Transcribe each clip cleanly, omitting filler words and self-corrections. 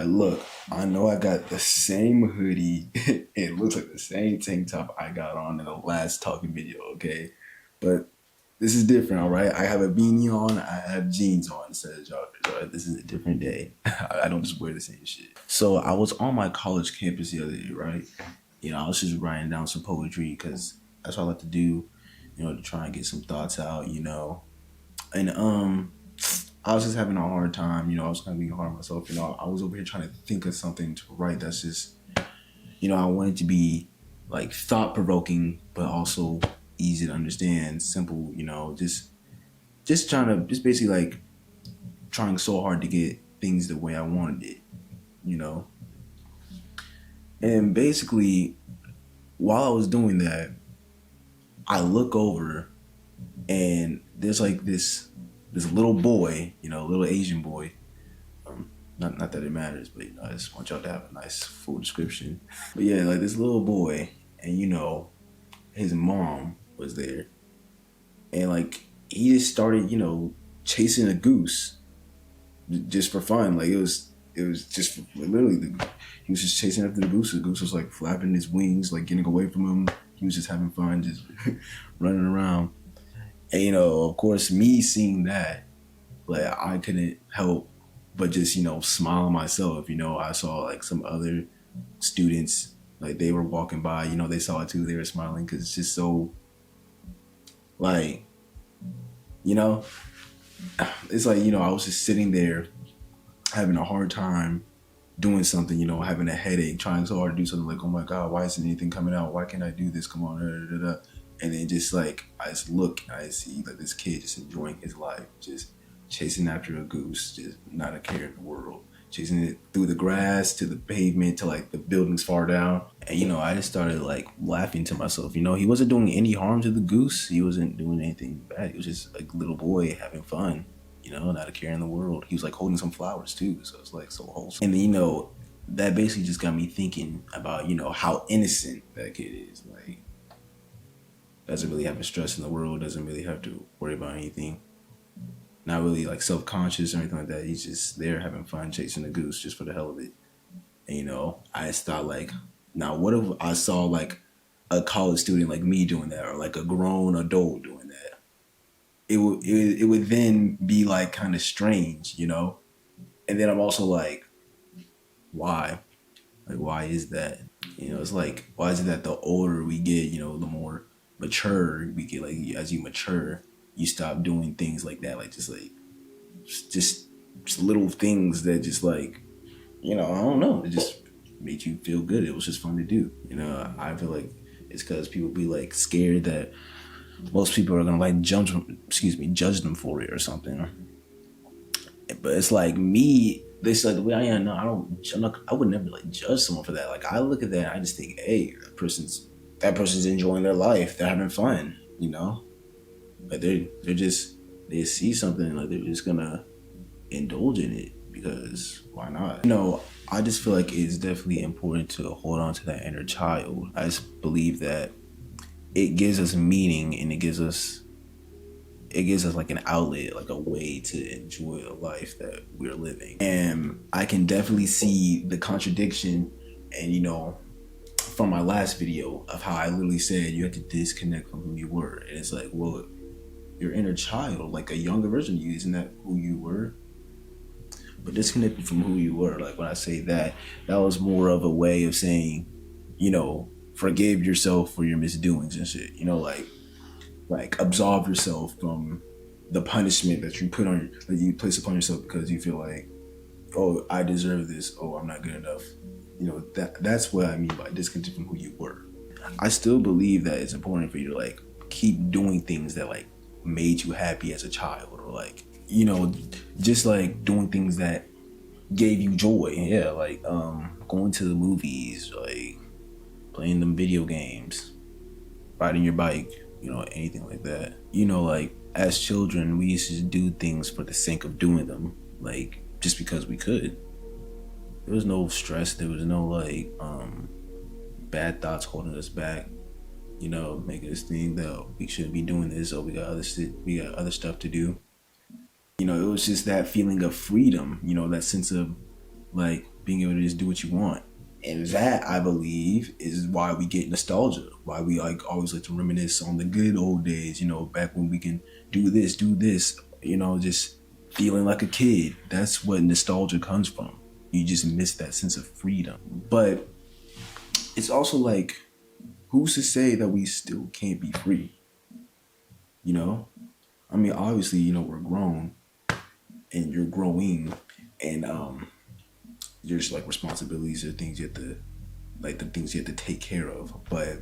Look, I know I got the same hoodie. It looks like the same tank top I got on in the last talking video, okay? But this is different, all right? I have a beanie on, I have jeans on instead of joggers, all right? This is a different day. I don't just wear the same shit. So I was on my college campus the other day, right? I was just writing down some poetry because that's what I like to do, to try and get some thoughts out. And I was just having a hard time, I was kind of being hard on myself, I was over here trying to think of something to write that's just, I wanted to be like thought provoking, but also easy to understand, simple, just trying to, just basically like trying so hard to get things the way I wanted it, you know? And basically, while I was doing that, I look over and there's like this little boy, little Asian boy. Not that it matters, but I just want y'all to have a nice full description. But yeah, like this little boy, and his mom was there, and like he just started, chasing a goose, just for fun. Like it was just literally he was just chasing after the goose. The goose was like flapping his wings, like getting away from him. He was just having fun, just running around. And of course, me seeing that, like I couldn't help but just smile myself. I saw like some other students, like they were walking by. They saw it too. They were smiling because it's just so like you know, it's like I was just sitting there having a hard time doing something. Having a headache, trying so hard to do something. Like, oh my god, why isn't anything coming out? Why can't I do this? Come on, da, da, da, da. And then just like I just look and I see like this kid just enjoying his life, just chasing after a goose, just not a care in the world, chasing it through the grass to the pavement to like the buildings far down. And I just started like laughing to myself. He wasn't doing any harm to the goose. He wasn't doing anything bad. He was just like a little boy having fun. Not a care in the world. He was like holding some flowers too, so it's like so wholesome. And then that basically just got me thinking about how innocent that kid is. Like, doesn't really have a stress in the world, doesn't really have to worry about anything. Not really like self-conscious or anything like that. He's just there having fun chasing a goose just for the hell of it. And I just thought like, now what if I saw like a college student like me doing that, or like a grown adult doing that? It would then be like kind of strange. And then I'm also like, why? Like, why is that? It's like, why is it that the older we get, the more mature we get? Like, as you mature, you stop doing things like that, like just little things that just like, I don't know, it just made you feel good. It was just fun to do. I feel like it's because people be like scared that most people are gonna like judge them for it or something. But it's like me, this like the way I am now, I would never like judge someone for that. Like I look at that and I just think, hey, that person's enjoying their life, they're having fun. Like they see something, like they're just gonna indulge in it because why not? I just feel like it's definitely important to hold on to that inner child. I just believe that it gives us meaning, and it gives us like an outlet, like a way to enjoy the life that we're living. And I can definitely see the contradiction, and from my last video of how I literally said you had to disconnect from who you were. And it's like, well, your inner child, like a younger version of you, isn't that who you were? But disconnected from who you were, like when I say that was more of a way of saying, forgive yourself for your misdoings and shit. Like absolve yourself from the punishment that you place upon yourself because you feel like, oh, I deserve this. Oh, I'm not good enough. That's what I mean by disconnected from who you were. I still believe that it's important for you to like keep doing things that like made you happy as a child, or like just like doing things that gave you joy. Yeah, like going to the movies, like playing them video games, riding your bike, anything like that. Like as children, we used to do things for the sake of doing them, like just because we could. There was no stress, there was no like bad thoughts holding us back, making us think that we shouldn't be doing this, or we got other stuff to do. It was just that feeling of freedom, that sense of like being able to just do what you want. And that, I believe, is why we get nostalgia, why we like always like to reminisce on the good old days, back when we can do this, just feeling like a kid. That's what nostalgia comes from. You just miss that sense of freedom. But it's also like, who's to say that we still can't be free? I mean, obviously, we're grown and you're growing, and there's like responsibilities or things you have to, like the things you have to take care of. But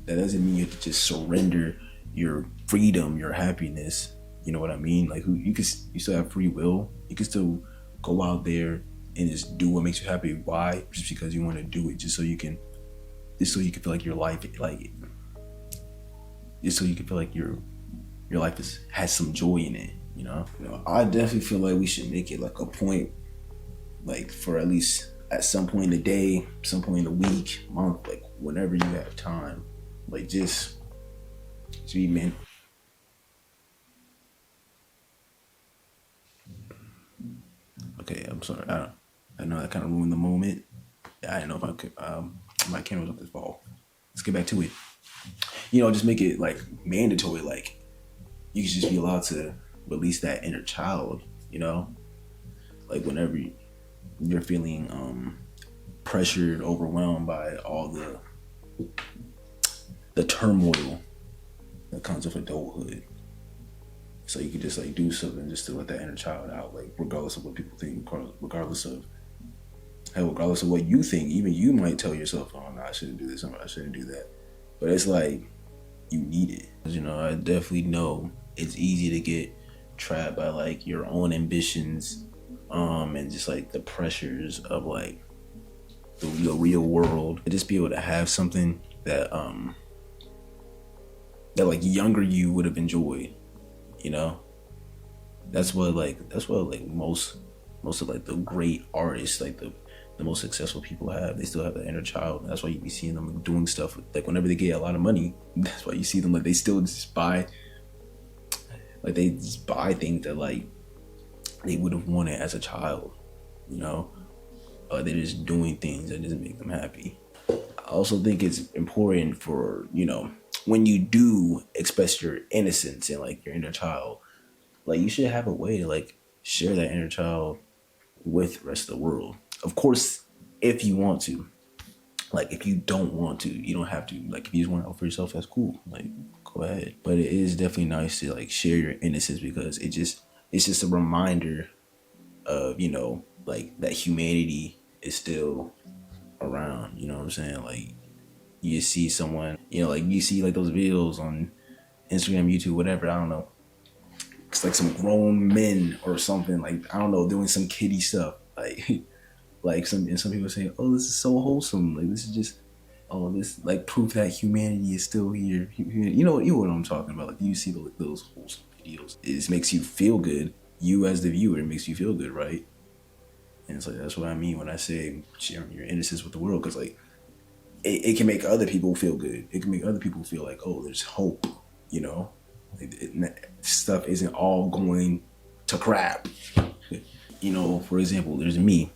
that doesn't mean you have to just surrender your freedom, your happiness. You know what I mean? Like, you still have free will. You can still go out there and just do what makes you happy. Why? Just because you want to do it, just so you can feel like your life, just so you can feel like your life has some joy in it. I definitely feel like we should make it like a point, like for at least at some point in the day, some point in the week, month, like whenever you have time, like just be man. Okay, I'm sorry. I know that kind of ruined the moment. I didn't know if I could. My camera was up this ball. Let's get back to it. Just make it like mandatory. Like, you should just be allowed to release that inner child. Like whenever you're feeling pressured, overwhelmed by all the turmoil that comes with adulthood. So you can just like do something just to let that inner child out, like regardless of what people think, regardless of what you think. Even you might tell yourself, "Oh no, I shouldn't do this. I shouldn't do that." But it's like you need it. I definitely know it's easy to get trapped by like your own ambitions, and just like the pressures of like the real world. And just be able to have something that like younger you would have enjoyed. That's what most of like the great artists, like the most successful people have. They still have that inner child. That's why you be seeing them doing stuff like whenever they get a lot of money. That's why you see them like they still just buy things that like they would have wanted as a child. They're just doing things that doesn't make them happy. I also think it's important for when you do express your innocence and like your inner child, like you should have a way to like share that inner child with the rest of the world. Of course, if you want to. Like, if you don't want to, you don't have to. Like, if you just want to offer yourself, that's cool. Like, go ahead. But it is definitely nice to like share your innocence, because it's just a reminder of like that humanity is still around. You know what I'm saying? Like, you see someone, like you see like those videos on Instagram, YouTube, whatever, I don't know. It's like some grown men or something, like, I don't know, doing some kiddie stuff. Like some people say, "Oh, this is so wholesome. Like, this is just, this like proof that humanity is still here." You know what I'm talking about. Like, you see those wholesome videos. It just makes you feel good. You as the viewer, it makes you feel good, right? And it's like, that's what I mean when I say sharing your innocence with the world, because like it can make other people feel good. It can make other people feel like, oh, there's hope. Stuff isn't all going to crap. For example, there's me.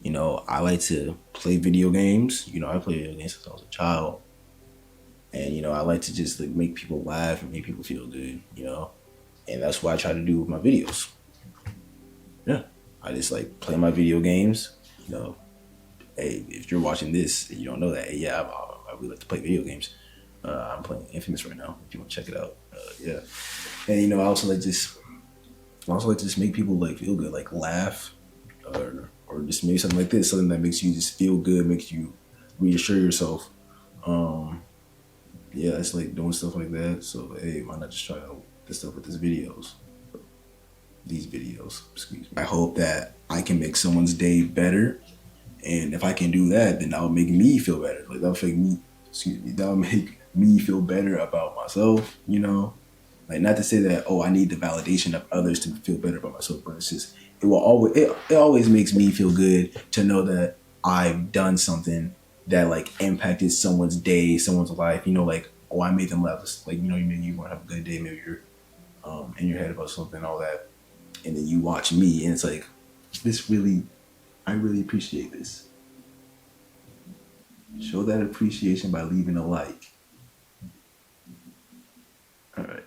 I like to play video games. I played video games since I was a child. And, I like to just like make people laugh and make people feel good, And that's what I try to do with my videos. Yeah. I just like play my video games. Hey, if you're watching this and you don't know that, hey, yeah, I really like to play video games. I'm playing Infamous right now, if you want to check it out. Yeah. And, I also like to just make people like feel good, like laugh, or just maybe something like this, something that makes you just feel good, makes you reassure yourself. Yeah, it's like doing stuff like that. So, hey, why not just try out this stuff with these videos? Excuse me. I hope that I can make someone's day better. And if I can do that, then that'll make me feel better. Like, that'll make me feel better about myself, Like, not to say that, I need the validation of others to feel better about myself, but it's just, it always makes me feel good to know that I've done something that like impacted someone's day, someone's life. Like, I made them laugh. Like, maybe you want to have a good day. Maybe you're in your head about something, all that, and then you watch me, and it's like, this really I really appreciate this. Show that appreciation by leaving a like. All right.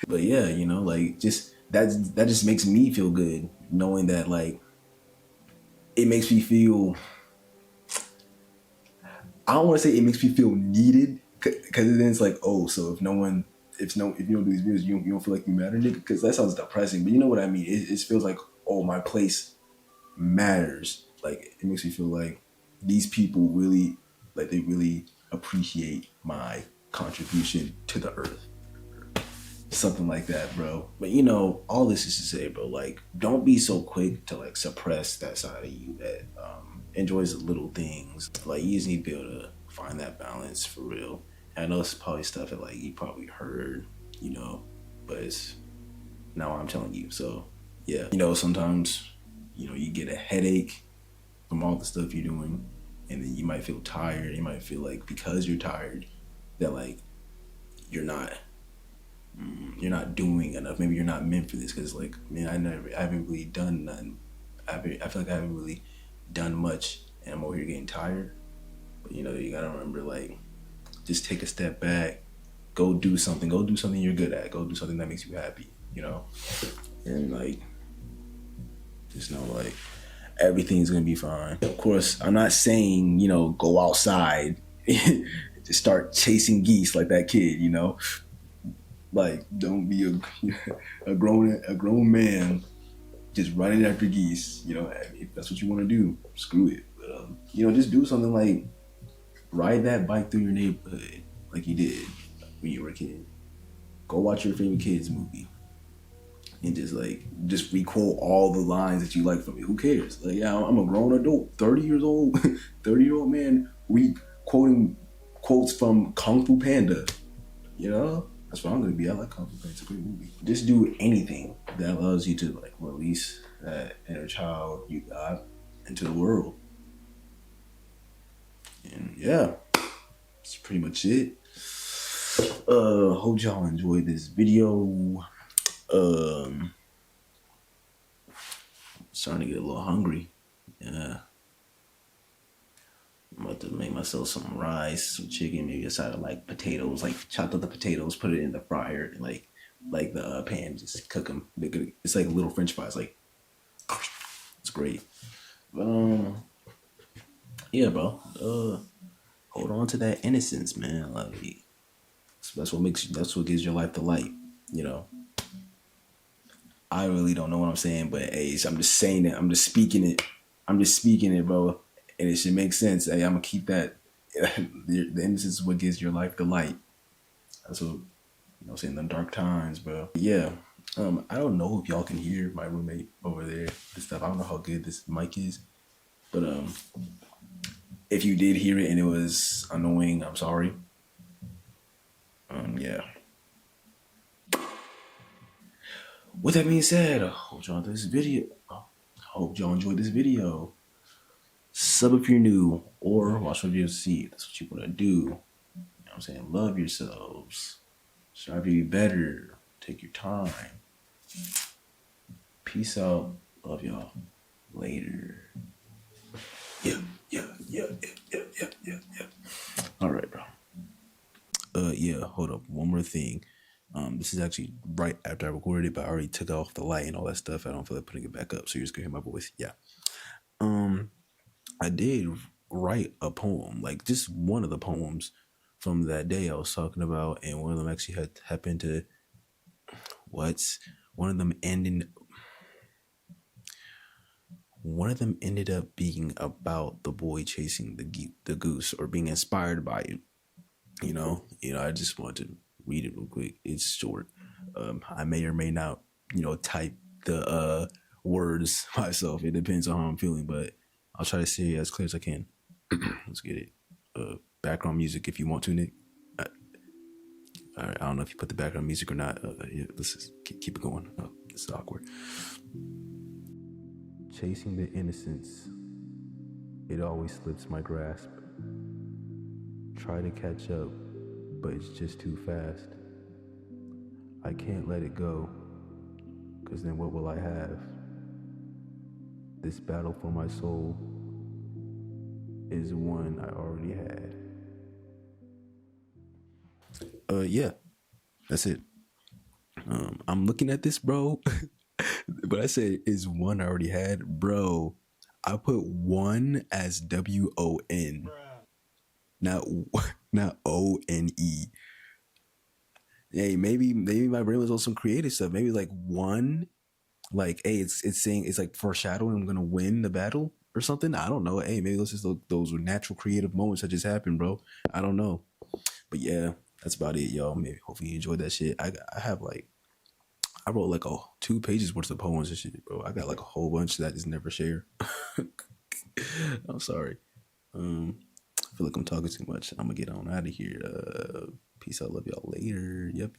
But yeah, like just that just makes me feel good knowing that like it makes me feel. I don't want to say it makes me feel needed because then it's like, oh, so if you don't do these videos, you don't feel like you matter, nigga. Because that sounds depressing, but you know what I mean. It feels like, oh, my place matters. Like it makes me feel like these people really, like they really appreciate my contribution to the earth. Something like that, bro. But all this is to say, bro, like don't be so quick to like suppress that side of you that enjoys the little things. Like you just need to be able to find that balance for real. And I know it's probably stuff that like you probably heard, but it's now I'm telling you. So yeah, sometimes you get a headache from all the stuff you're doing, and then you might feel tired. You might feel like because you're tired that like you're not doing enough. Maybe you're not meant for this because like man, I haven't really done nothing. I feel like I haven't really done much, and I'm over here getting tired. But you gotta remember like just take a step back, go do something you're good at, go do something that makes you happy, and like just know like everything's gonna be fine. Of course, I'm not saying go outside, just start chasing geese like that kid, like don't be a grown man just running after geese. If that's what you want to do, screw it. But just do something like ride that bike through your neighborhood like you did when you were a kid. Go watch your favorite kids movie and just requote all the lines that you like from it. Who cares? Like yeah, I'm a grown adult, 30 years old, 30-year-old man quoting quotes from Kung Fu Panda. That's what I'm gonna be. I like Kung Fu Panda. It's a great movie. Just do anything that allows you to like release that inner child you got into the world. And yeah, that's pretty much it. Hope y'all enjoyed this video. Starting to get a little hungry. Yeah. I'm about to make myself some rice, some chicken, maybe a side of like potatoes, like chopped up the potatoes, put it in the fryer, and like the pan, just cook them. It's like little French fries, like it's great. Yeah, bro. Hold on to that innocence, man. Like that's what gives your life the light. I really don't know what I'm saying, but hey, I'm just saying it. I'm just speaking it. Bro. And it should make sense. Hey, I'm gonna keep that. The innocence is what gives your life the light. That's what I'm saying. The dark times, bro. Yeah. I don't know if y'all can hear my roommate over there and stuff. I don't know how good this mic is, but if you did hear it and it was annoying, I'm sorry. Yeah. With that being said, I hope y'all enjoyed this video. Sub if you're new, or watch my videos to see if that's what you want to do. You know what I'm saying? Love yourselves. Strive to be better. Take your time. Peace out. Love y'all. Later. Yeah. All right, bro. Yeah, hold up. One more thing. This is actually right after I recorded it, but I already took off the light and all that stuff. I don't feel like putting it back up, so you're just gonna hear my voice. Yeah. I did write a poem, like just one of the poems from that day I was talking about, and one of them actually had happened to one of them ended up being about the boy chasing the goose, or being inspired by it. I just want to read it real quick. It's short. I may or may not, type the words myself. It depends on how I'm feeling, but I'll try to say it as clear as I can. Let's get it. Background music if you want to, Nick. All right, I don't know if you put the background music or not. Yeah, let's just keep it going. This is awkward. Chasing the innocence, it always slips my grasp. Try to catch up, but it's just too fast. I can't let it go, because then what will I have? This battle for my soul is one I already had. Yeah, that's it. I'm looking at this, bro, but I said is one I already had, bro. I put one as WON, not not ONE. Hey, maybe my brain was on some creative stuff. Maybe like one, like hey, it's saying it's like foreshadowing I'm gonna win the battle or something. I don't know. Hey, maybe those were natural creative moments that just happened, bro. I don't know, but yeah, that's about it, y'all. Maybe hopefully you enjoyed that shit. I have like I wrote like 2 pages worth of poems and shit, bro. I got like a whole bunch that I just never share. I'm sorry. I feel like I'm talking too much. I'm gonna get on out of here. Peace out. Love y'all later. Yep.